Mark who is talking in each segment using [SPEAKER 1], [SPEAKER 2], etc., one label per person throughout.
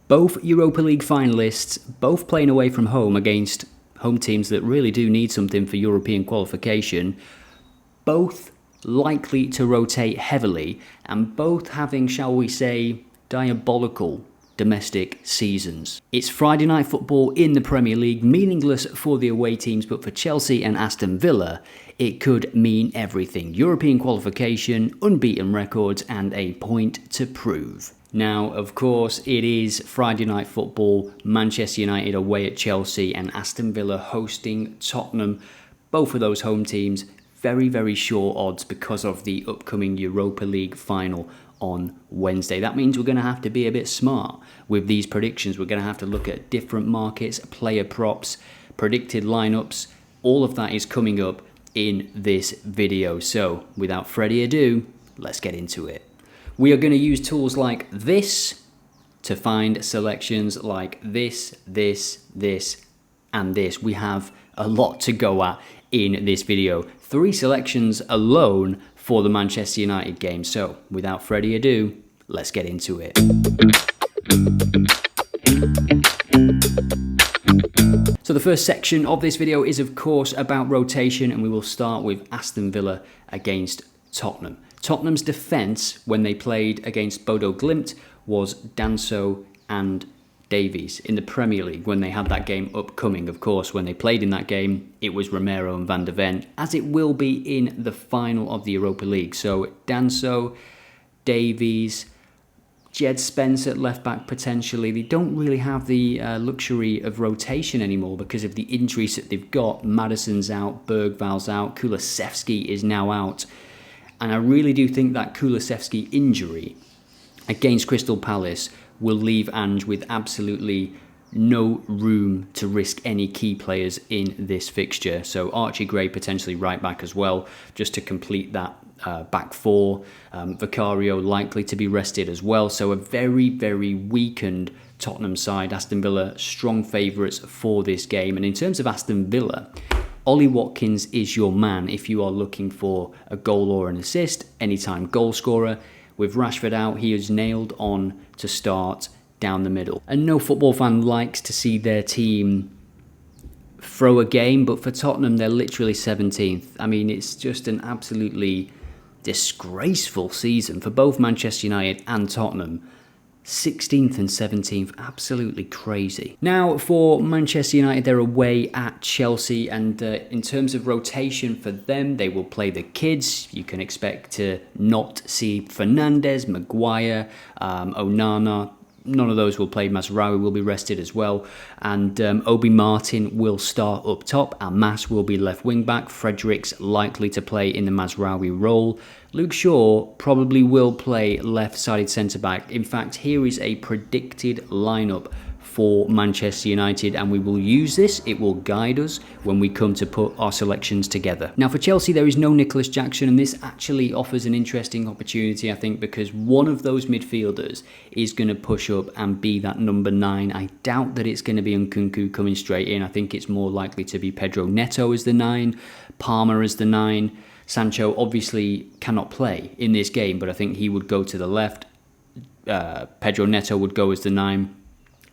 [SPEAKER 1] Both Europa League finalists, both playing away from home against home teams that really do need something for European qualification, both likely to rotate heavily, and both having, shall we say, diabolical domestic seasons. It's Friday night football in the Premier League, meaningless for the away teams, but for Chelsea and Aston Villa, it could mean everything. European qualification, unbeaten records, and a point to prove. Now, of course, it is Friday night football, Manchester United away at Chelsea and Aston Villa hosting Tottenham. Both of those home teams, very, very short odds because of the upcoming Europa League final on Wednesday. That means we're going to have to be a bit smart with these predictions. We're going to have to look at different markets, player props, predicted lineups. All of that is coming up in this video. So, without further ado, let's get into it. We are going to use tools like this to find selections like this, and this. We have a lot to go at in this video. 3 selections alone for the Manchester United game. So, without further ado, let's get into it. So the first section of this video is of course about rotation, and we will start with Aston Villa against Tottenham. Tottenham's defence when they played against Bodo Glimt was Danso and Davies. In the Premier League, when they had that game upcoming, of course, when they played in that game, it was Romero and Van de Ven, as it will be in the final of the Europa League. So Danso, Davies, Jed Spence at left-back potentially. They don't really have the luxury of rotation anymore because of the injuries that they've got. Maddison's out, Bergval's out, Kulusevski is now out. And I really do think that Kulusevski injury against Crystal Palace will leave Ange with absolutely no room to risk any key players in this fixture. So Archie Gray potentially right back as well, just to complete that back four. Vicario likely to be rested as well. So a very, very weakened Tottenham side. Aston Villa strong favourites for this game. And in terms of Aston Villa, Ollie Watkins is your man if you are looking for a goal or an assist, anytime goal scorer. With Rashford out, he is nailed on to start down the middle. And no football fan likes to see their team throw a game, but for Tottenham, they're literally 17th. I mean, it's just an absolutely disgraceful season for both Manchester United and Tottenham. 16th and 17th, absolutely crazy. Now for Manchester United, they're away at Chelsea, and in terms of rotation for them, they will play the kids. You can expect to not see Fernandes, Maguire, Onana. None of those will play. Mazraoui will be rested as well. And Obi Martin will start up top. A.Mass will be left wing back. Fredericks likely to play in the Mazraoui role. Luke Shaw probably will play left-sided centre-back. In fact, here is a predicted lineup for Manchester United, and we will use this. It will guide us when we come to put our selections together. Now for Chelsea, there is no Nicholas Jackson, and this actually offers an interesting opportunity, I think, because one of those midfielders is going to push up and be that number 9. I doubt that it's going to be Nkunku coming straight in. I think it's more likely to be Pedro Neto as the 9, Palmer as the 9. Sancho obviously cannot play in this game, but I think he would go to the left. Pedro Neto would go as the 9.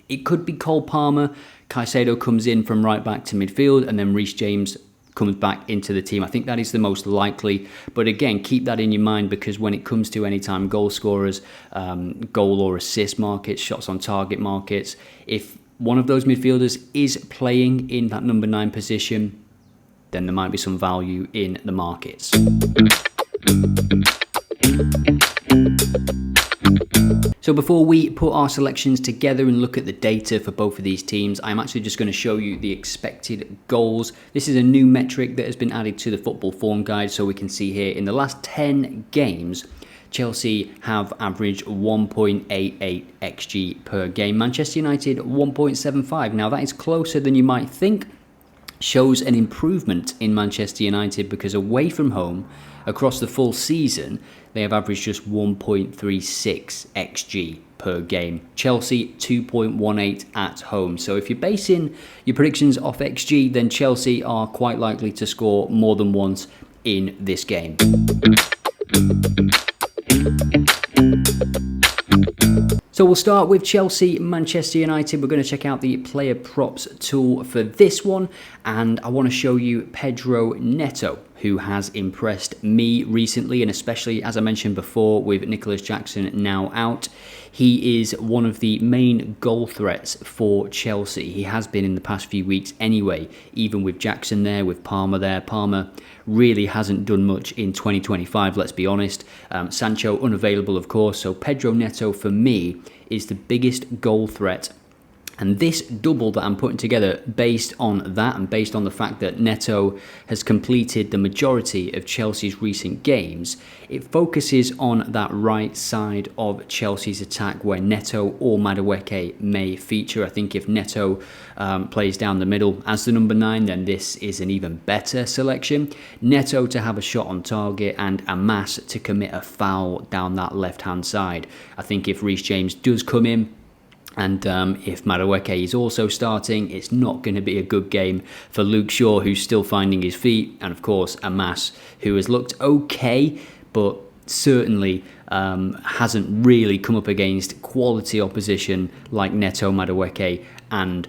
[SPEAKER 1] It could be Cole Palmer. Caicedo comes in from right back to midfield, and then Reece James comes back into the team. I think that is the most likely. But again, keep that in your mind, because when it comes to anytime goal scorers, goal or assist markets, shots on target markets, if one of those midfielders is playing in that number 9 position, then there might be some value in the markets. So before we put our selections together and look at the data for both of these teams, I'm actually just going to show you the expected goals. This is a new metric that has been added to the Football Form Guide, so we can see here in the last 10 games, Chelsea have averaged 1.88 XG per game. Manchester United 1.75. Now that is closer than you might think. Shows an improvement in Manchester United, because away from home across the full season they have averaged just 1.36 XG per game. Chelsea 2.18 at home. So if you're basing your predictions off XG, then Chelsea are quite likely to score more than once in this game. So So we'll start with Chelsea, Manchester United. We're going to check out the player props tool for this one. And I want to show you Pedro Neto, who has impressed me recently, and especially, as I mentioned before, with Nicholas Jackson now out. He is one of the main goal threats for Chelsea. He has been in the past few weeks anyway, even with Jackson there, with Palmer there. Palmer really hasn't done much in 2025, let's be honest. Sancho unavailable, of course, so Pedro Neto, for me, is the biggest goal threat. And this double that I'm putting together based on that and based on the fact that Neto has completed the majority of Chelsea's recent games, it focuses on that right side of Chelsea's attack where Neto or Madueke may feature. I think if Neto plays down the middle as the number 9, then this is an even better selection. Neto to have a shot on target and A.Mass to commit a foul down that left-hand side. I think if Reece James does come in, and if Madueke is also starting, it's not going to be a good game for Luke Shaw, who's still finding his feet, and of course A.Mass, who has looked okay, but certainly hasn't really come up against quality opposition like Neto, Madueke, and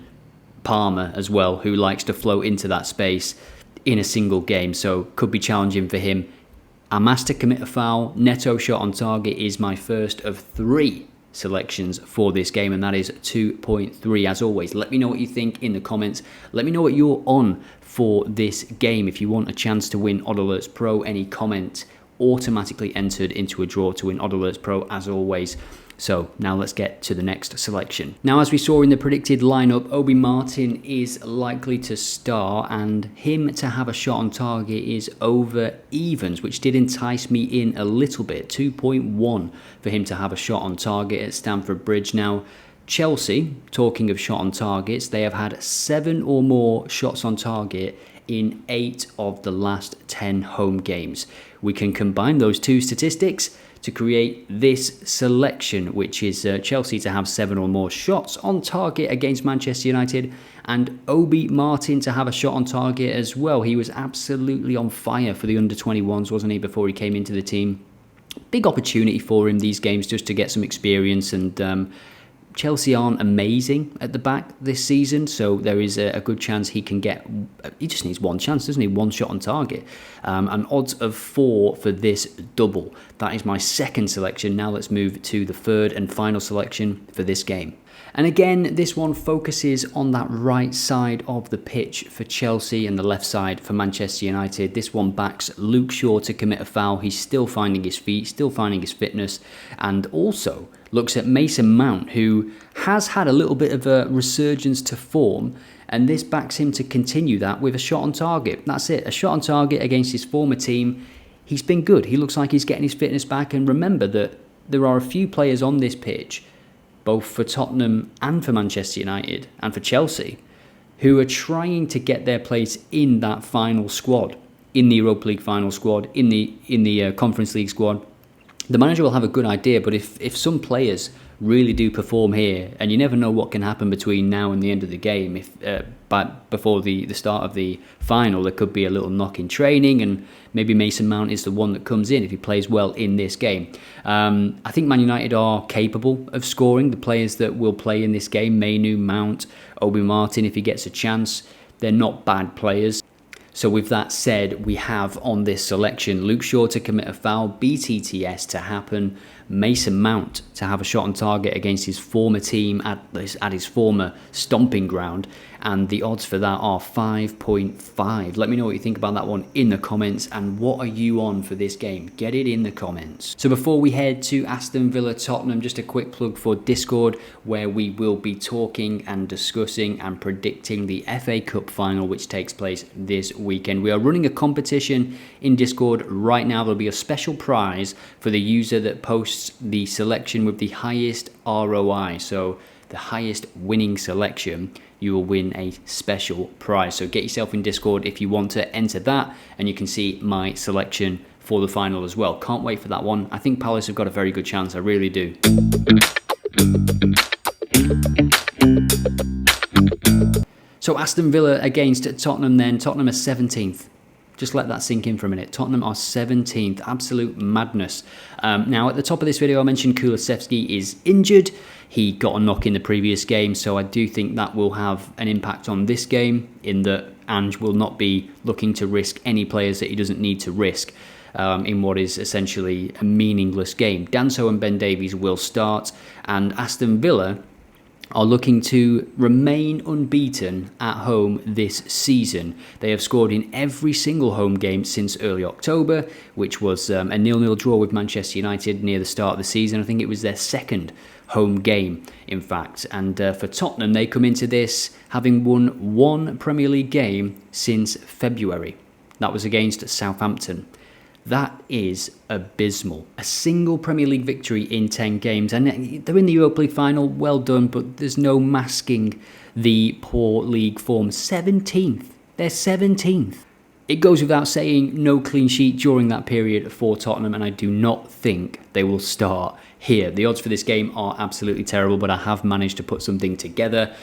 [SPEAKER 1] Palmer as well, who likes to float into that space in a single game, so could be challenging for him. A.Mass to commit a foul, Neto shot on target is my first of 3 selections for this game, and that is 2.3. As always, let me know what you think in the comments. Let me know what you're on for this game. If you want a chance to win OddAlerts Pro, any comment automatically entered into a draw to win OddAlerts Pro, as always. So now let's get to the next selection. Now, as we saw in the predicted lineup, Obi Martin is likely to start, and him to have a shot on target is over evens, which did entice me in a little bit. 2.1 for him to have a shot on target at Stamford Bridge. Now, Chelsea, talking of shot on targets, they have had 7 or more shots on target in 8 of the last 10 home games. We can combine those two statistics to create this selection, which is Chelsea to have 7 or more shots on target against Manchester United, and Obi Martin to have a shot on target as well. He was absolutely on fire for the under-21s, wasn't he, before he came into the team? Big opportunity for him these games just to get some experience, and Chelsea aren't amazing at the back this season, so there is a good chance he can get... He just needs one chance, doesn't he? One shot on target. An odds of 4 for this double. That is my second selection. Now let's move to the third and final selection for this game. And again, this one focuses on that right side of the pitch for Chelsea and the left side for Manchester United. This one backs Luke Shaw to commit a foul. He's still finding his feet, still finding his fitness, and also looks at Mason Mount, who has had a little bit of a resurgence to form, and this backs him to continue that with a shot on target. That's it, a shot on target against his former team. He's been good. He looks like he's getting his fitness back, and remember that there are a few players on this pitch, both for Tottenham and for Manchester United and for Chelsea, who are trying to get their place in that final squad, in the Europa League final squad, in the Conference League squad. The manager will have a good idea, but if some players really do perform here, and you never know what can happen between now and the end of the game, but before the start of the final, there could be a little knock in training, and maybe Mason Mount is the one that comes in if he plays well in this game. I think Man United are capable of scoring. The players that will play in this game, Mainu, Mount, Obi Martin, if he gets a chance, they're not bad players. So with that said, we have on this selection Luke Shaw to commit a foul, BTTS to happen, Mason Mount to have a shot on target against his former team at his former stomping ground, and the odds for that are 5.5. Let me know what you think about that one in the comments, and what are you on for this game? Get it in the comments. So before we head to Aston Villa Tottenham, just a quick plug for Discord, where we will be talking and discussing and predicting the FA Cup final, which takes place this weekend. We are running a competition in Discord right now. There'll be a special prize for the user that posts the selection with the highest ROI, so the highest winning selection. You will win a special prize. So get yourself in Discord if you want to enter that, and you can see my selection for the final as well. Can't wait for that one. I think Palace have got a very good chance. I really do. So Aston Villa against Tottenham then. Tottenham are 17th. Just let that sink in for a minute. Tottenham are 17th. Absolute madness. Now, at the top of this video, I mentioned Kulusevski is injured. He got a knock in the previous game, so I do think that will have an impact on this game, in that Ange will not be looking to risk any players that he doesn't need to risk in what is essentially a meaningless game. Danso and Ben Davies will start, and Aston Villa are looking to remain unbeaten at home this season. They have scored in every single home game since early October, which was a 0-0 draw with Manchester United near the start of the season. I think it was their second home game, in fact. And for Tottenham, they come into this having won one Premier League game since February. That was against Southampton. That is abysmal. A single Premier League victory in 10 games. And they're in the Europa League final. Well done, but there's no masking the poor league form. 17th. They're 17th. It goes without saying, no clean sheet during that period for Tottenham, and I do not think they will start here. The odds for this game are absolutely terrible, but I have managed to put something together.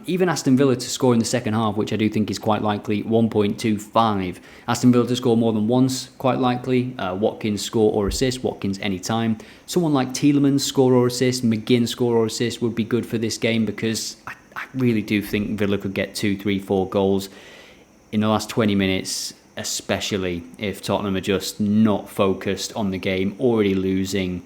[SPEAKER 1] Even Aston Villa to score in the second half, which I do think is quite likely, 1.25. Aston Villa to score more than once, quite likely. Watkins score or assist, Watkins anytime. Someone like Tielemans score or assist, McGinn score or assist would be good for this game, because I really do think Villa could get 2, 3, 4 goals in the last 20 minutes, especially if Tottenham are just not focused on the game, already losing.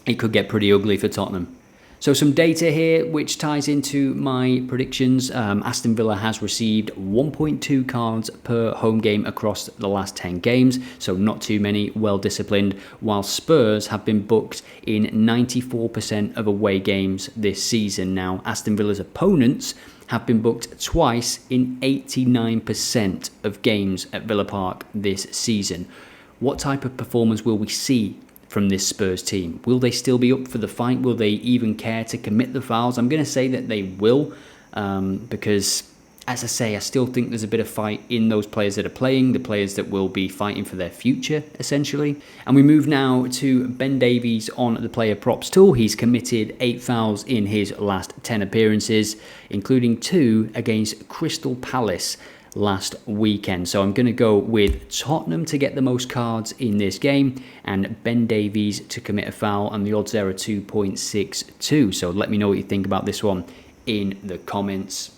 [SPEAKER 1] It could get pretty ugly for Tottenham. So some data here which ties into my predictions. Aston Villa has received 1.2 cards per home game across the last 10 games, so not too many, well disciplined, while Spurs have been booked in 94% of away games this season. Now, Aston Villa's opponents have been booked twice in 89% of games at Villa Park this season. What type of performance will we see from this Spurs team? Will they still be up for the fight? Will they even care to commit the fouls? I'm going to say that they will, because, as I say, I still think there's a bit of fight in those players that are playing, the players that will be fighting for their future, essentially. And we move now to Ben Davies on the player props tool. He's committed 8 fouls in his last 10 appearances, including 2 against Crystal Palace last weekend. So I'm going to go with Tottenham to get the most cards in this game and Ben Davies to commit a foul, and the odds there are 2.62. So let me know what you think about this one in the comments.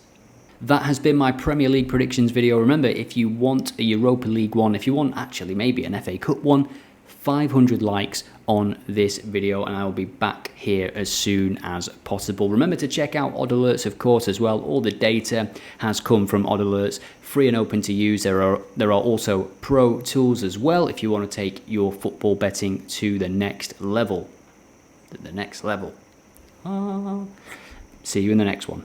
[SPEAKER 1] That has been my Premier League predictions video. Remember, if you want a Europa League one, if you want actually maybe an FA Cup one, 500 likes on this video, and I will be back here as soon as possible. Remember to check out OddAlerts, of course, as well. All the data has come from OddAlerts, free and open to use. There are also pro tools as well if you want to take your football betting to the next level. See you in the next one.